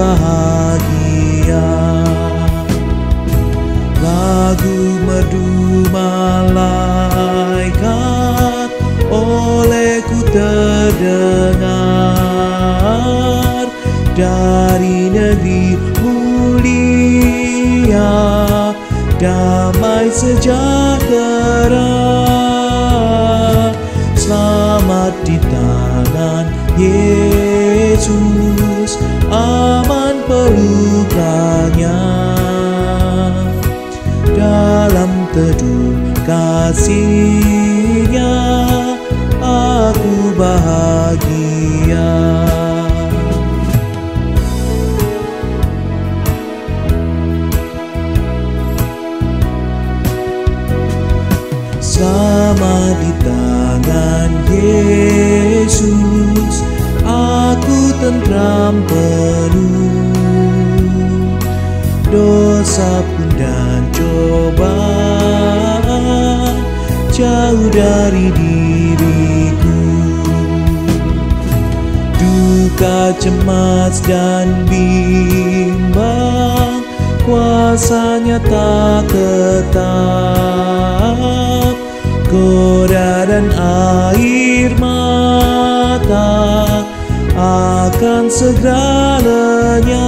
bahagia. Lagu merdu malaikat olehku terdengar, dari negeri mulia damai sejahtera. Selamat di tangan Yesus, aman pelukannya. Dalam teduh kasih-Nya aku bahagia. Selamat di tangan Yesus, aku tentram penuh. Dosa pun dan cobaan jauh dari diriku. Duka, cemas dan bimbang, kuasa-Nya tak tetap. Goda dan air mata akan segera lenyap.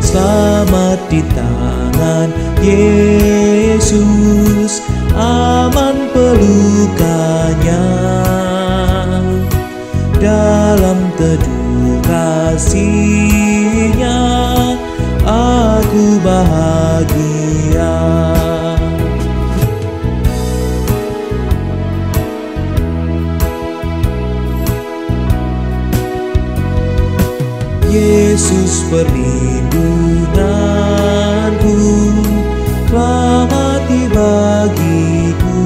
Selamat di tangan Yesus, aman pelukannya. Dalam teduh kasih-Nya aku bahagia. Yesus perlindunganku, telah mati bagiku.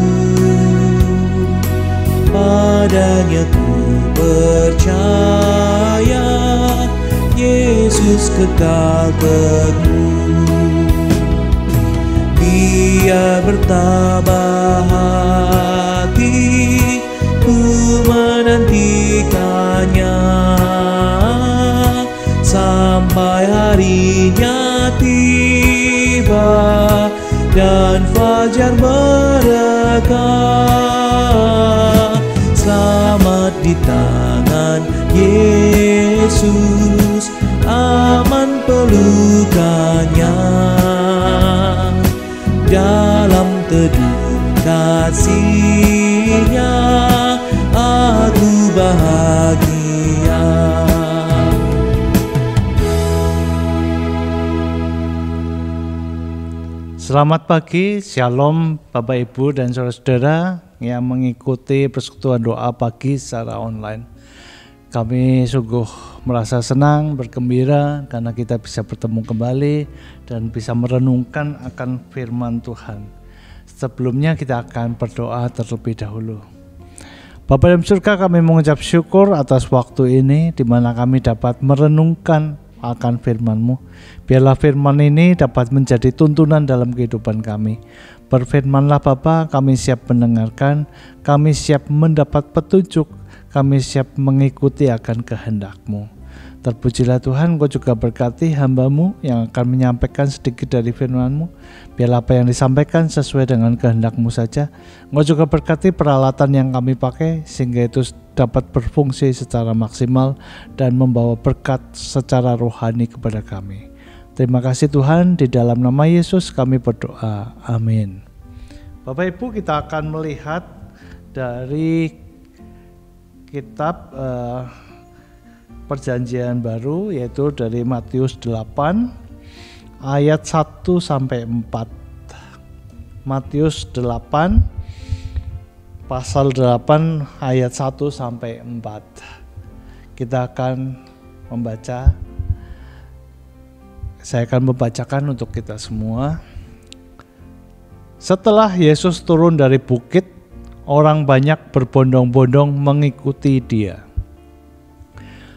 Padanya ku percaya, Yesus kekal teguh. Biar bertabah hati, ku menantikannya, sampai harinya tiba dan fajar berkah. Selamat di tangan Yesus, aman pelukannya. Dalam teduh kasih-Nya aku bahagia. Selamat pagi, Shalom Bapak Ibu dan saudara-saudara yang mengikuti persekutuan doa pagi secara online. Kami sungguh merasa senang, bergembira karena kita bisa bertemu kembali dan bisa merenungkan akan firman Tuhan. Sebelumnya kita akan berdoa terlebih dahulu. Bapa dalam surga, kami mengucap syukur atas waktu ini di mana kami dapat merenungkan akan firman-Mu. Biarlah firman ini dapat menjadi tuntunan dalam kehidupan kami. Berfirmanlah Bapa, kami siap mendengarkan, kami siap mendapat petunjuk, kami siap mengikuti akan kehendak-Mu. Terpujilah Tuhan, Kau juga berkati hamba-Mu yang akan menyampaikan sedikit dari firman-Mu. Biarlah apa yang disampaikan sesuai dengan kehendak-Mu saja. Kau juga berkati peralatan yang kami pakai sehingga itu dapat berfungsi secara maksimal dan membawa berkat secara rohani kepada kami. Terima kasih Tuhan, di dalam nama Yesus kami berdoa. Amin. Bapak Ibu, kita akan melihat dari kitab Perjanjian Baru, yaitu dari Matius 8 ayat 1 sampai 4. Matius 8 pasal 8 ayat 1 sampai 4. Kita akan membaca. Saya akan membacakan untuk kita semua. Setelah Yesus turun dari bukit, orang banyak berbondong-bondong mengikuti Dia.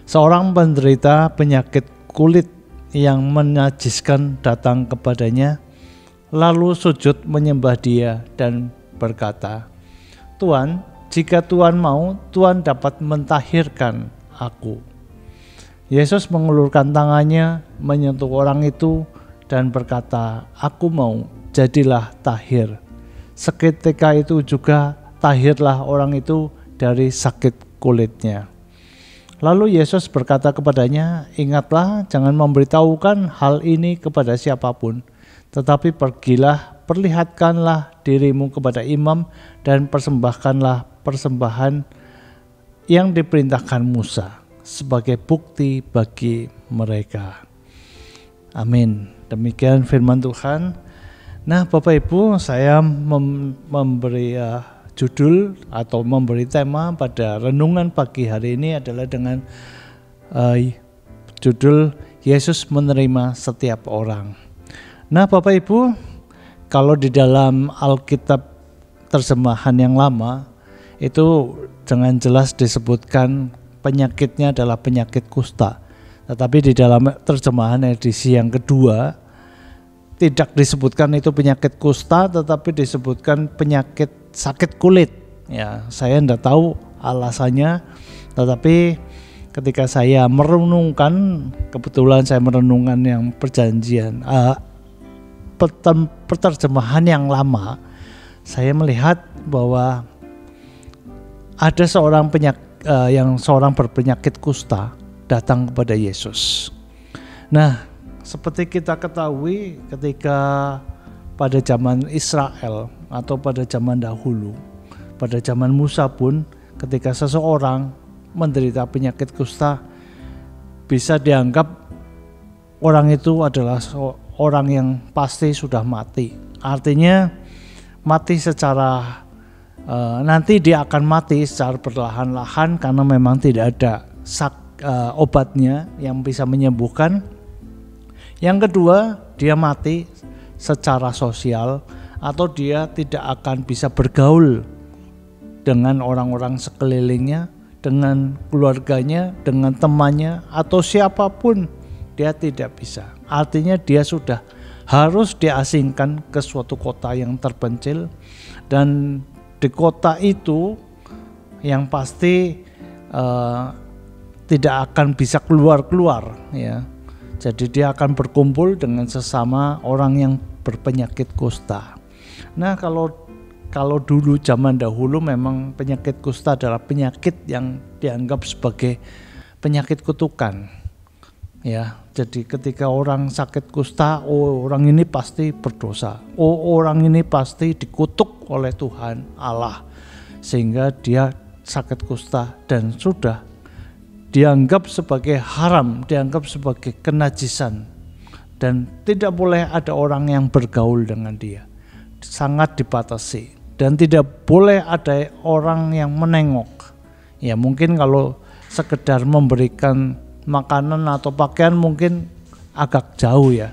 Seorang penderita penyakit kulit yang menajiskan datang kepadanya, lalu sujud menyembah Dia dan berkata, "Tuan, jika Tuan mau, Tuan dapat mentahirkan aku." Yesus mengulurkan tangannya, menyentuh orang itu dan berkata, "Aku mau, jadilah tahir." Seketika itu juga tahirlah orang itu dari sakit kulitnya. Lalu Yesus berkata kepadanya, "Ingatlah, jangan memberitahukan hal ini kepada siapapun, tetapi pergilah, perlihatkanlah dirimu kepada imam dan persembahkanlah persembahan yang diperintahkan Musa sebagai bukti bagi mereka." Amin. Demikian firman Tuhan. Nah, Bapak Ibu, saya memberi judul atau memberi tema pada renungan pagi hari ini adalah dengan judul Yesus menerima setiap orang. Nah, Bapak Ibu, kalau di dalam Alkitab terjemahan yang lama itu dengan jelas disebutkan penyakitnya adalah penyakit kusta. Tetapi di dalam terjemahan edisi yang kedua tidak disebutkan itu penyakit kusta, tetapi disebutkan penyakit sakit kulit. Ya, saya tidak tahu alasannya, tetapi ketika saya merenungkan, kebetulan saya merenungkan yang perjanjian penerjemahan yang lama, saya melihat bahwa ada seorang seorang berpenyakit kusta datang kepada Yesus. Nah, seperti kita ketahui ketika pada zaman Israel atau pada zaman dahulu, pada zaman Musa pun ketika seseorang menderita penyakit kusta bisa dianggap orang itu adalah orang yang pasti sudah mati. Artinya mati secara nanti dia akan mati secara perlahan-lahan karena memang tidak ada obatnya yang bisa menyembuhkan. Yang kedua, dia mati secara sosial atau dia tidak akan bisa bergaul dengan orang-orang sekelilingnya, dengan keluarganya, dengan temannya atau siapapun, dia tidak bisa. Artinya dia sudah harus diasingkan ke suatu kota yang terpencil, dan di kota itu yang pasti tidak akan bisa keluar ya. Jadi dia akan berkumpul dengan sesama orang yang berpenyakit kusta. Nah, kalau dulu zaman dahulu memang penyakit kusta adalah penyakit yang dianggap sebagai penyakit kutukan. Ya, jadi ketika orang sakit kusta, orang ini pasti berdosa. Orang ini pasti dikutuk oleh Tuhan Allah sehingga dia sakit kusta dan sudah dianggap sebagai haram, dianggap sebagai kenajisan, dan tidak boleh ada orang yang bergaul dengan dia. Sangat dibatasi dan tidak boleh ada orang yang menengok. Ya, mungkin kalau sekedar memberikan makanan atau pakaian mungkin agak jauh ya.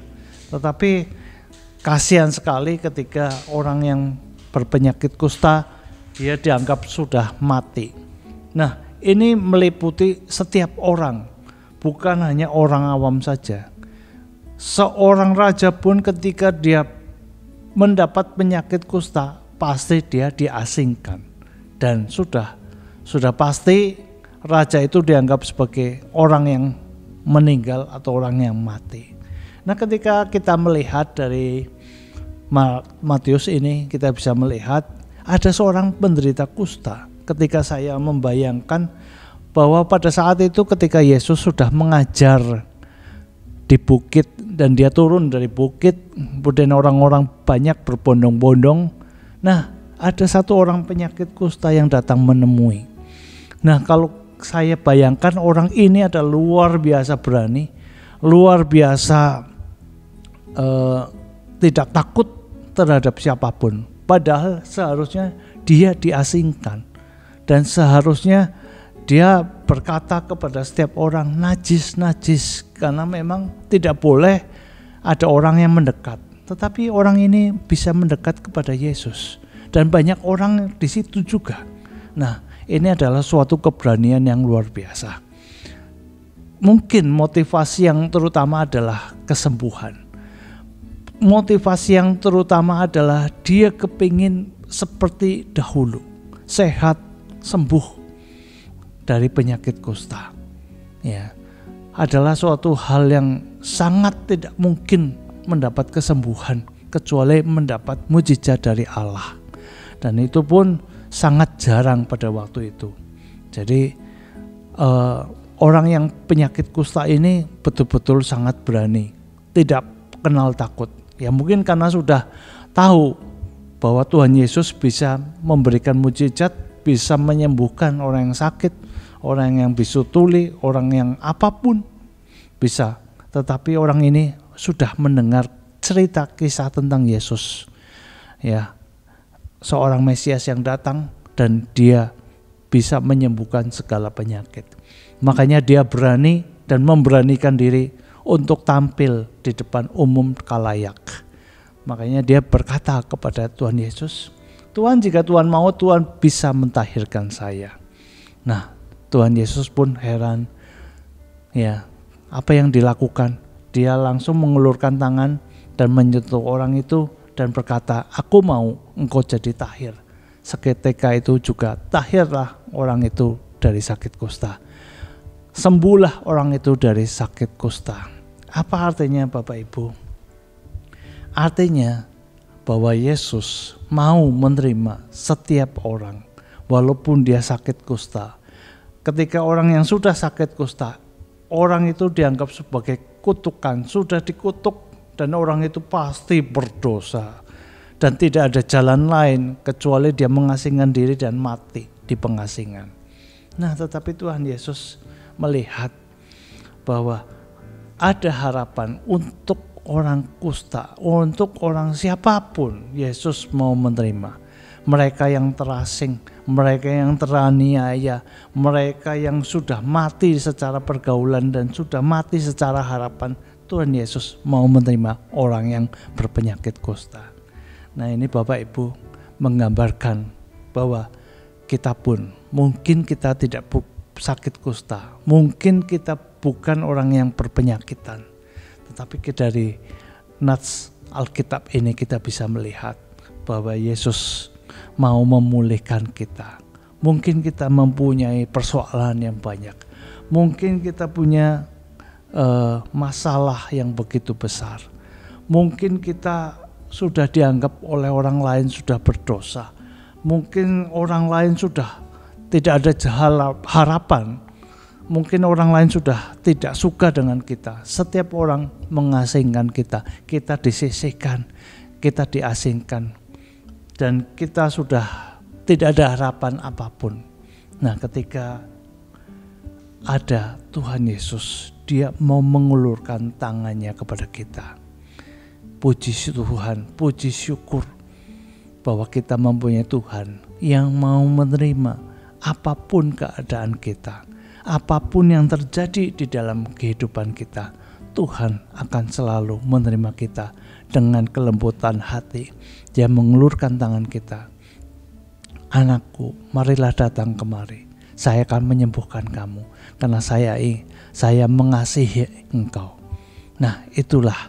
Tetapi kasihan sekali ketika orang yang berpenyakit kusta dia dianggap sudah mati. Nah, ini meliputi setiap orang, bukan hanya orang awam saja. Seorang raja pun ketika dia mendapat penyakit kusta, pasti dia diasingkan. Dan sudah pasti raja itu dianggap sebagai orang yang meninggal atau orang yang mati. Nah, ketika kita melihat dari Matius ini, kita bisa melihat ada seorang penderita kusta. Ketika saya membayangkan bahwa pada saat itu ketika Yesus sudah mengajar di bukit dan dia turun dari bukit, kemudian orang-orang banyak berbondong-bondong. Nah, ada satu orang penyakit kusta yang datang menemui. Nah, kalau saya bayangkan orang ini adalah luar biasa berani, luar biasa tidak takut terhadap siapapun. Padahal seharusnya dia diasingkan. Dan seharusnya dia berkata kepada setiap orang, najis, karena memang tidak boleh ada orang yang mendekat. Tetapi orang ini bisa mendekat kepada Yesus. Dan banyak orang di situ juga. Nah, ini adalah suatu keberanian yang luar biasa. Mungkin motivasi yang terutama adalah kesembuhan. Motivasi yang terutama adalah dia kepingin seperti dahulu, sehat, sembuh dari penyakit kusta. Ya, adalah suatu hal yang sangat tidak mungkin mendapat kesembuhan kecuali mendapat mujizat dari Allah. Dan itu pun sangat jarang pada waktu itu. Jadi orang yang penyakit kusta ini betul-betul sangat berani, tidak kenal takut. Ya mungkin karena sudah tahu bahwa Tuhan Yesus bisa memberikan mujizat, bisa menyembuhkan orang yang sakit, orang yang bisu tuli, orang yang apapun bisa. Tetapi orang ini sudah mendengar cerita kisah tentang Yesus, ya, seorang Mesias yang datang dan dia bisa menyembuhkan segala penyakit. Makanya dia berani dan memberanikan diri untuk tampil di depan umum khalayak. Makanya dia berkata kepada Tuhan Yesus, Tuhan, jika Tuhan mau, Tuhan bisa mentahirkan saya. Nah, Tuhan Yesus pun heran, ya, apa yang dilakukan? Dia langsung mengulurkan tangan dan menyentuh orang itu dan berkata, aku mau engkau jadi tahir. Seketika itu juga tahirlah orang itu dari sakit kusta. Sembuhlah orang itu dari sakit kusta. Apa artinya Bapak Ibu? Artinya bahwa Yesus mau menerima setiap orang walaupun dia sakit kusta. Ketika orang yang sudah sakit kusta, orang itu dianggap sebagai kutukan, sudah dikutuk, dan orang itu pasti berdosa dan tidak ada jalan lain kecuali dia mengasingkan diri dan mati di pengasingan. Nah, tetapi Tuhan Yesus melihat bahwa ada harapan untuk orang kusta, untuk orang siapapun. Yesus mau menerima mereka yang terasing, mereka yang teraniaya, mereka yang sudah mati secara pergaulan dan sudah mati secara harapan. Tuhan Yesus mau menerima orang yang berpenyakit kusta. Nah, ini Bapak Ibu menggambarkan bahwa kita pun mungkin kita tidak sakit kusta, mungkin kita bukan orang yang berpenyakitan, tetapi dari nats Alkitab ini kita bisa melihat bahwa Yesus mau memulihkan kita. Mungkin kita mempunyai persoalan yang banyak, mungkin kita punya masalah yang begitu besar, mungkin kita sudah dianggap oleh orang lain sudah berdosa, mungkin orang lain sudah tidak ada harapan, mungkin orang lain sudah tidak suka dengan kita. Setiap orang mengasingkan kita, kita disisihkan, kita diasingkan, dan kita sudah tidak ada harapan apapun. Nah, ketika ada Tuhan Yesus, Dia mau mengulurkan tangannya kepada kita. Puji Tuhan, puji syukur bahwa kita mempunyai Tuhan yang mau menerima apapun keadaan kita, apapun yang terjadi di dalam kehidupan kita. Tuhan akan selalu menerima kita dengan kelembutan hati. Dia mengulurkan tangan kita. Anakku, marilah datang kemari. Saya akan menyembuhkan kamu karena saya mengasihi engkau. Nah, itulah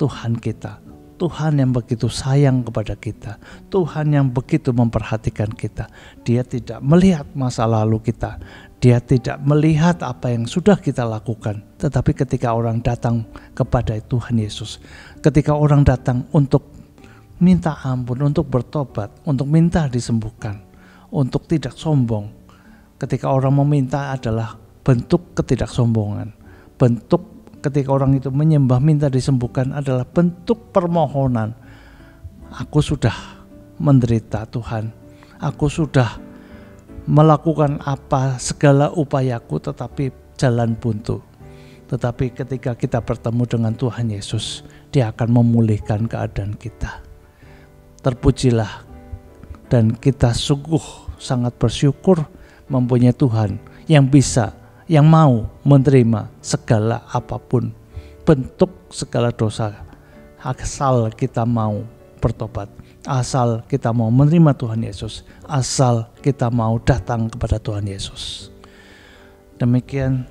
Tuhan kita. Tuhan yang begitu sayang kepada kita, Tuhan yang begitu memperhatikan kita. Dia tidak melihat masa lalu kita, Dia tidak melihat apa yang sudah kita lakukan. Tetapi ketika orang datang kepada Tuhan Yesus, ketika orang datang untuk minta ampun, untuk bertobat, untuk minta disembuhkan, untuk tidak sombong, ketika orang meminta adalah bentuk ketidaksombongan, bentuk ketika orang itu menyembah minta disembuhkan adalah bentuk permohonan. Aku sudah menderita Tuhan, aku sudah melakukan apa segala upayaku tetapi jalan buntu. Tetapi ketika kita bertemu dengan Tuhan Yesus, Dia akan memulihkan keadaan kita. Terpujilah, dan kita sungguh sangat bersyukur mempunyai Tuhan yang bisa, yang mau menerima segala apapun bentuk segala dosa, asal kita mau bertobat, asal kita mau menerima Tuhan Yesus, asal kita mau datang kepada Tuhan Yesus. Demikian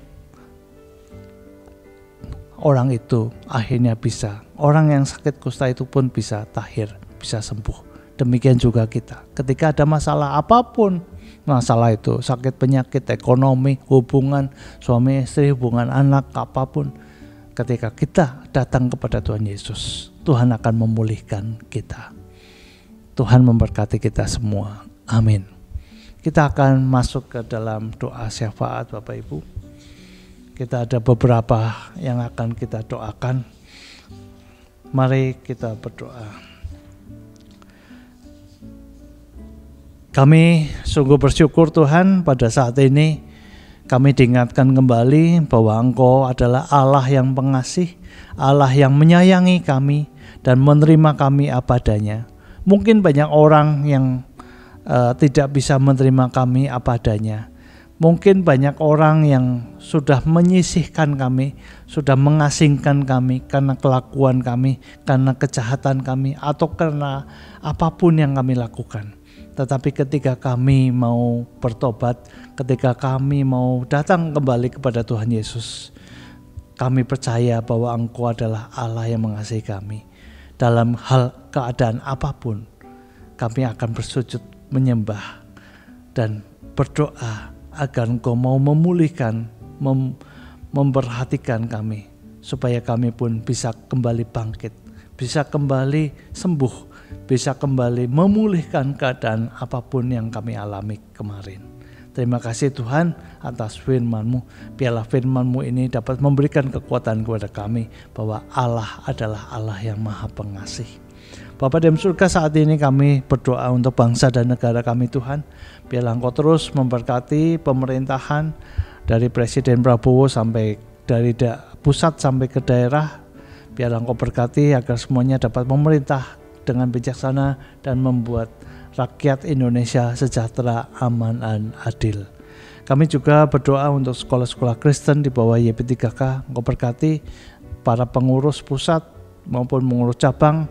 orang itu akhirnya bisa, orang yang sakit kusta itu pun bisa tahir, bisa sembuh. Demikian juga kita, ketika ada masalah apapun, masalah itu, sakit, penyakit, ekonomi, hubungan suami istri, hubungan anak, apapun. Ketika kita datang kepada Tuhan Yesus, Tuhan akan memulihkan kita. Tuhan memberkati kita semua. Amin. Kita akan masuk ke dalam doa syafaat Bapak Ibu. Kita ada beberapa yang akan kita doakan. Mari kita berdoa. Kami sungguh bersyukur Tuhan, pada saat ini kami diingatkan kembali bahwa Engkau adalah Allah yang pengasih, Allah yang menyayangi kami dan menerima kami apa adanya. Mungkin banyak orang yang tidak bisa menerima kami apa adanya. Mungkin banyak orang yang sudah menyisihkan kami, sudah mengasingkan kami karena kelakuan kami, karena kejahatan kami, atau karena apapun yang kami lakukan. Tetapi ketika kami mau bertobat, ketika kami mau datang kembali kepada Tuhan Yesus, kami percaya bahwa Engkau adalah Allah yang mengasihi kami. Dalam hal keadaan apapun, kami akan bersujud menyembah dan berdoa agar Engkau mau memulihkan, memperhatikan kami, supaya kami pun bisa kembali bangkit, bisa kembali sembuh, bisa kembali memulihkan keadaan apapun yang kami alami kemarin. Terima kasih Tuhan atas firman-Mu. Biarlah firman-Mu ini dapat memberikan kekuatan kepada kami bahwa Allah adalah Allah yang Maha Pengasih. Bapa di surga, saat ini kami berdoa untuk bangsa dan negara kami Tuhan. Biarlah Engkau terus memberkati pemerintahan dari Presiden Prabowo sampai dari pusat sampai ke daerah. Biarlah Engkau berkati agar semuanya dapat memerintah dengan bijaksana dan membuat rakyat Indonesia sejahtera, aman, dan adil. Kami juga berdoa untuk sekolah-sekolah Kristen di bawah YP3K. Engkau berkati para pengurus pusat maupun pengurus cabang,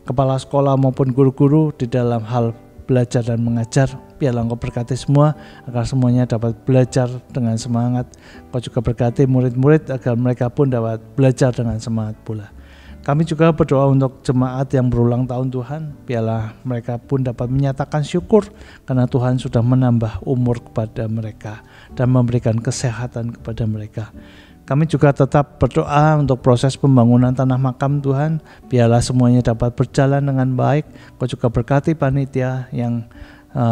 kepala sekolah maupun guru-guru di dalam hal belajar dan mengajar. Biarlah Engkau berkati semua agar semuanya dapat belajar dengan semangat. Engkau juga berkati murid-murid agar mereka pun dapat belajar dengan semangat pula. Kami juga berdoa untuk jemaat yang berulang tahun Tuhan. Biarlah mereka pun dapat menyatakan syukur karena Tuhan sudah menambah umur kepada mereka dan memberikan kesehatan kepada mereka. Kami juga tetap berdoa untuk proses pembangunan tanah makam Tuhan. Biarlah semuanya dapat berjalan dengan baik. Kau juga berkati panitia yang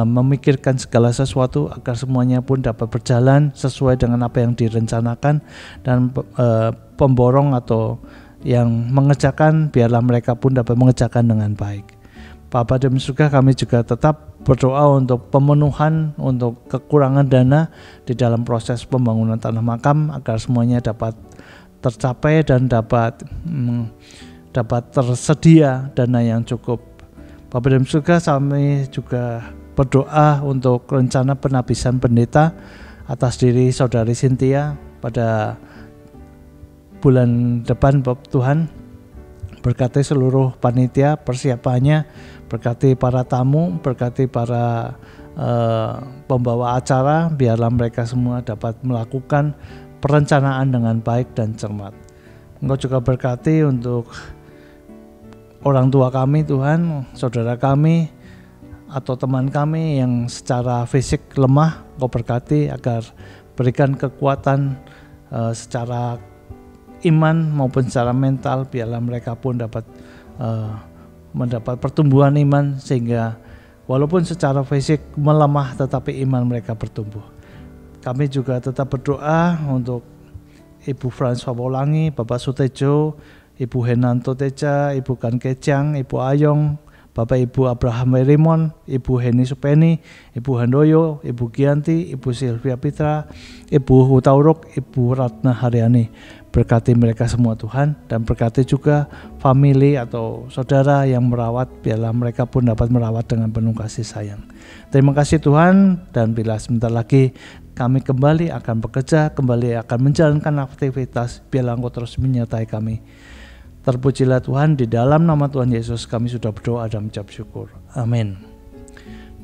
memikirkan segala sesuatu agar semuanya pun dapat berjalan sesuai dengan apa yang direncanakan. Dan pemborong atau yang mengerjakan, biarlah mereka pun dapat mengerjakan dengan baik. Bapa di surga, kami juga tetap berdoa untuk pemenuhan untuk kekurangan dana di dalam proses pembangunan tanah makam agar semuanya dapat tercapai dan dapat tersedia dana yang cukup. Bapa di surga, kami juga berdoa untuk rencana penabisan pendeta atas diri saudari Cynthia pada bulan depan. Tuhan berkati seluruh panitia persiapannya, berkati para tamu, berkati para pembawa acara. Biarlah mereka semua dapat melakukan perencanaan dengan baik dan cermat. Engkau juga berkati untuk orang tua kami Tuhan, saudara kami atau teman kami yang secara fisik lemah. Engkau berkati agar berikan kekuatan secara iman maupun secara mental. Biarlah mereka pun dapat mendapat pertumbuhan iman sehingga walaupun secara fisik melemah tetapi iman mereka bertumbuh. Kami juga tetap berdoa untuk Ibu François Bolangi, Bapak Sutejo, Ibu Henanto Teja, Ibu Kan Kejang, Ibu Ayong, Bapak Ibu Abraham Werimon, Ibu Heni Supeni, Ibu Handoyo, Ibu Gianti, Ibu Sylvia Pitra, Ibu Hutauruk, Ibu Ratna Haryani. Berkati mereka semua Tuhan, dan berkati juga famili atau saudara yang merawat. Biarlah mereka pun dapat merawat dengan penuh kasih sayang. Terima kasih Tuhan, dan bila sebentar lagi kami kembali akan bekerja, kembali akan menjalankan aktivitas, biarlah Engkau terus menyertai kami. Terpujilah Tuhan, di dalam nama Tuhan Yesus kami sudah berdoa dan mengucap syukur. Amin.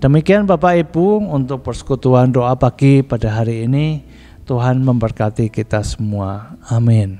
Demikian Bapak Ibu untuk persekutuan doa pagi pada hari ini. Tuhan memberkati kita semua. Amin.